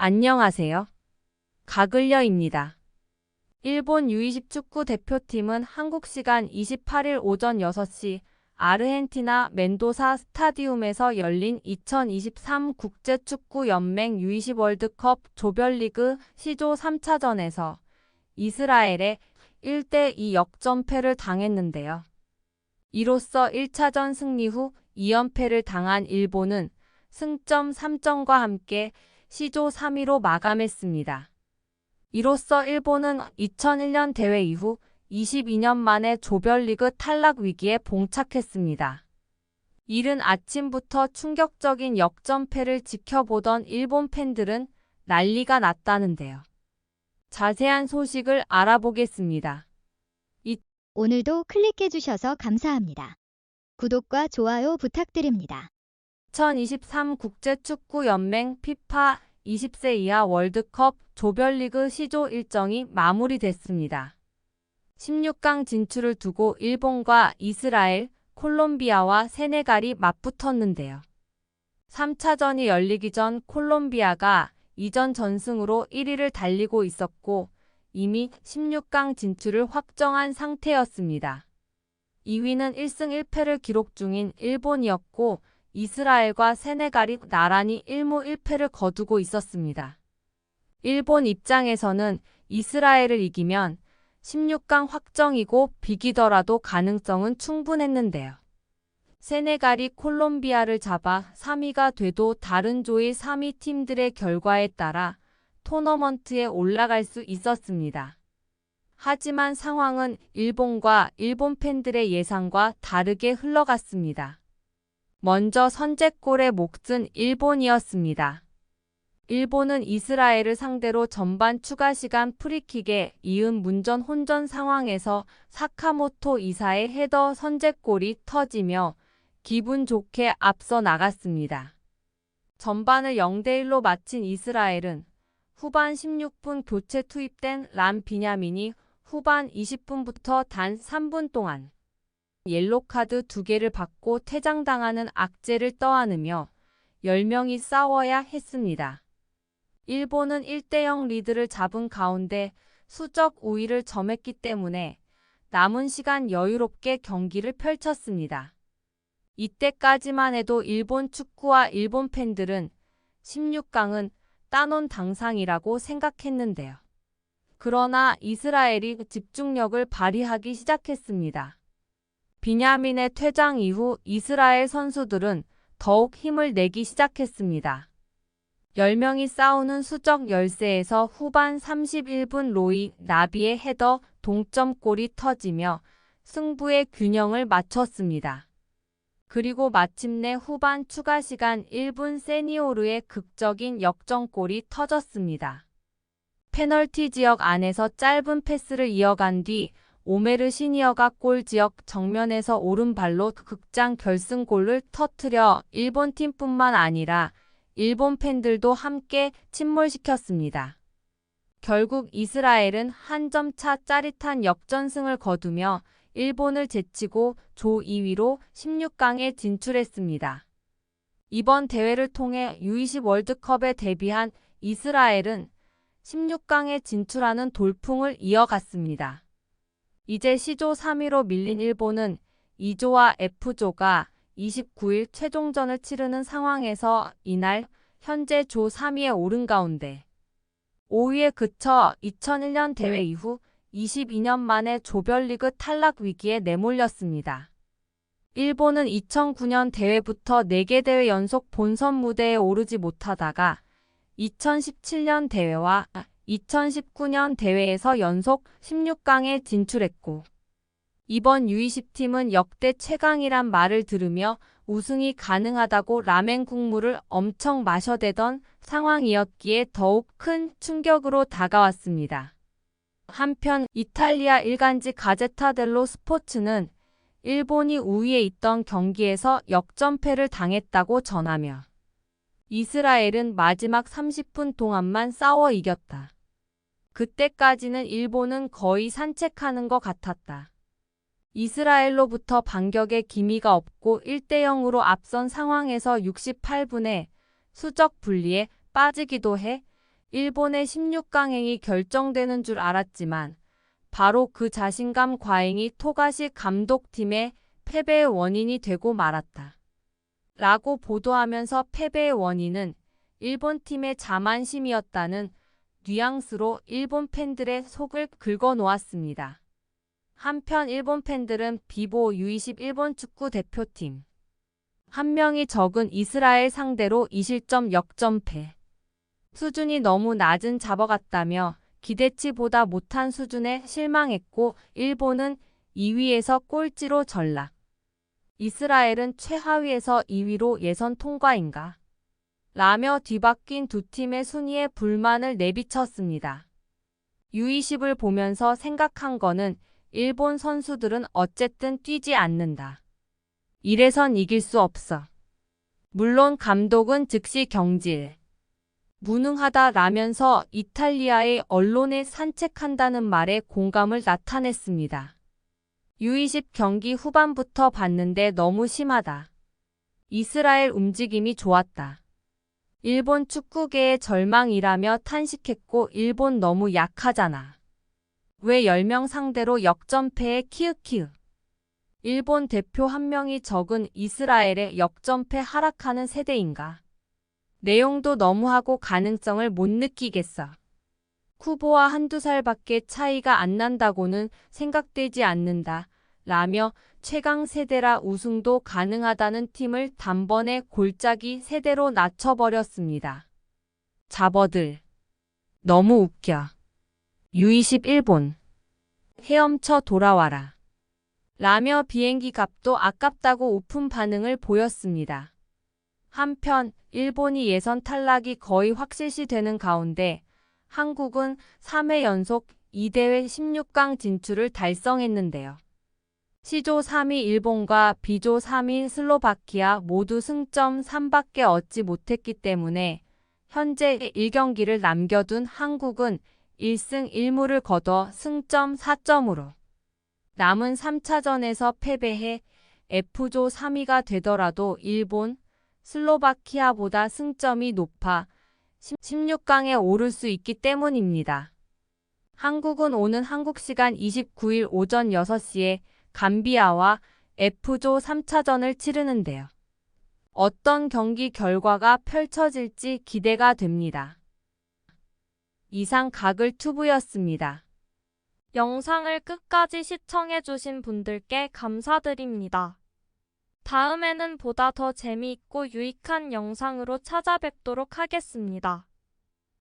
안녕하세요. 가글려입니다. 일본 U20 축구 대표팀은 한국 시간 28일 오전 6시 아르헨티나 멘도사 스타디움에서 열린 2023 국제축구연맹 U20 월드컵 조별리그 C조 3차전에서 이스라엘에 1대2 역전패를 당했는데요. 이로써 1차전 승리 후 2연패를 당한 일본은 승점 3점과 함께 C조 3위로 마감했습니다. 이로써 일본은 2001년 대회 이후 22년 만에 조별리그 탈락 위기에 봉착했습니다. 이른 아침부터 충격적인 역전패를 지켜보던 일본 팬들은 난리가 났다는데요. 자세한 소식을 알아보겠습니다. 오늘도 클릭해주셔서 감사합니다. 구독과 좋아요 부탁드립니다. 2023 국제축구연맹 피파 20세 이하 월드컵 조별리그 C조 일정이 마무리됐습니다. 16강 진출을 두고 일본과 이스라엘, 콜롬비아와 세네갈이 맞붙었는데요. 3차전이 열리기 전 콜롬비아가 이전 전승으로 1위를 달리고 있었고 이미 16강 진출을 확정한 상태였습니다. 2위는 1승 1패를 기록 중인 일본이었고 이스라엘과 세네갈이 나란히 1무 1패를 거두고 있었습니다. 일본 입장에서는 이스라엘을 이기면 16강 확정이고 비기더라도 가능성은 충분했는데요. 세네갈이 콜롬비아를 잡아 3위가 돼도 다른 조의 3위 팀들의 결과에 따라 토너먼트에 올라갈 수 있었습니다. 하지만 상황은 일본과 일본 팬들의 예상과 다르게 흘러갔습니다. 먼저 선제골의 몫은 일본이었습니다. 일본은 이스라엘을 상대로 전반 추가 시간 프리킥에 이은 문전 혼전 상황에서 사카모토 이사의 헤더 선제골이 터지며 기분 좋게 앞서 나갔습니다. 전반을 0대1로 마친 이스라엘은 후반 16분 교체 투입된 람 비냐민이 후반 20분부터 단 3분 동안 옐로카드 2개를 받고 퇴장당하는 악재를 떠안으며 10명이 싸워야 했습니다. 일본은 1대0 리드를 잡은 가운데 수적 우위를 점했기 때문에 남은 시간 여유롭게 경기를 펼쳤습니다. 이때까지만 해도 일본 축구와 일본 팬들은 16강은 따놓은 당상이라고 생각했는데요. 그러나 이스라엘이 집중력을 발휘하기 시작했습니다. 비냐민의 퇴장 이후 이스라엘 선수들은 더욱 힘을 내기 시작했습니다. 10명이 싸우는 수적 열세에서 후반 31분 로이 나비의 헤더 동점골이 터지며 승부의 균형을 맞췄습니다. 그리고 마침내 후반 추가 시간 1분 세니오르의 극적인 역전골이 터졌습니다. 페널티 지역 안에서 짧은 패스를 이어간 뒤 오메르 시니어가 골 지역 정면에서 오른발로 극장 결승골을 터뜨려 일본 팀뿐만 아니라 일본 팬들도 함께 침몰시켰습니다. 결국 이스라엘은 한 점 차 짜릿한 역전승을 거두며 일본을 제치고 조 2위로 16강에 진출했습니다. 이번 대회를 통해 U20 월드컵에 데뷔한 이스라엘은 16강에 진출하는 돌풍을 이어갔습니다. 이제 C조 3위로 밀린 일본은 2조와 F조가 29일 최종전을 치르는 상황에서 이날 현재 조 3위에 오른 가운데 5위에 그쳐 2001년 대회 이후 22년 만에 조별리그 탈락 위기에 내몰렸습니다. 일본은 2009년 대회부터 4개 대회 연속 본선 무대에 오르지 못하다가 2017년 대회와 2019년 대회에서 연속 16강에 진출했고 이번 U20 팀은 역대 최강이란 말을 들으며 우승이 가능하다고 라멘 국물을 엄청 마셔대던 상황이었기에 더욱 큰 충격으로 다가왔습니다. 한편 이탈리아 일간지 가제타 델로 스포츠는 일본이 우위에 있던 경기에서 역전패를 당했다고 전하며 이스라엘은 마지막 30분 동안만 싸워 이겼다. 그때까지는 일본은 거의 산책하는 것 같았다. 이스라엘로부터 반격의 기미가 없고 1대0으로 앞선 상황에서 68분에 수적 분리에 빠지기도 해 일본의 16강행이 결정되는 줄 알았지만 바로 그 자신감 과잉이 토가시 감독팀의 패배의 원인이 되고 말았다. 라고 보도하면서 패배의 원인은 일본 팀의 자만심이었다는 뉘앙스로 일본 팬들의 속을 긁어놓았습니다. 한편 일본 팬들은 비보 U20 일본 축구 대표팀 한 명이 적은 이스라엘 상대로 2실점 역전패. 수준이 너무 낮은 잡아갔다며 기대치보다 못한 수준에 실망했고 일본은 2위에서 꼴찌로 전락. 이스라엘은 최하위에서 2위로 예선 통과인가? 라며 뒤바뀐 두 팀의 순위에 불만을 내비쳤습니다. U20을 보면서 생각한 거는 일본 선수들은 어쨌든 뛰지 않는다. 이래선 이길 수 없어. 물론 감독은 즉시 경질. 무능하다라면서 이탈리아의 언론에 산책한다는 말에 공감을 나타냈습니다. U20 경기 후반부터 봤는데 너무 심하다. 이스라엘 움직임이 좋았다. 일본 축구계의 절망이라며 탄식했고 일본 너무 약하잖아. 왜 10명 상대로 역전패에 키읔키읔. 일본 대표 한 명이 적은 이스라엘의 역전패 하락하는 세대인가. 내용도 너무하고 가능성을 못 느끼겠어. 쿠보와 한두 살밖에 차이가 안 난다고는 생각되지 않는다. 라며 최강 세대라 우승도 가능하다는 팀을 단번에 골짜기 세대로 낮춰버렸습니다. 잡어들. 너무 웃겨. U20 일본. 헤엄쳐 돌아와라. 라며 비행기 값도 아깝다고 오픈 반응을 보였습니다. 한편 일본이 예선 탈락이 거의 확실시되는 가운데 한국은 3회 연속 2대회 16강 진출을 달성했는데요. C조 3위 일본과 B조 3위 슬로바키아 모두 승점 3밖에 얻지 못했기 때문에 현재 1경기를 남겨둔 한국은 1승 1무를 거둬 승점 4점으로 남은 3차전에서 패배해 F조 3위가 되더라도 일본, 슬로바키아보다 승점이 높아 16강에 오를 수 있기 때문입니다. 한국은 오는 한국 시간 29일 오전 6시에 감비아와 F조 3차전을 치르는데요. 어떤 경기 결과가 펼쳐질지 기대가 됩니다. 이상 가글투브였습니다. 영상을 끝까지 시청해주신 분들께 감사드립니다. 다음에는 보다 더 재미있고 유익한 영상으로 찾아뵙도록 하겠습니다.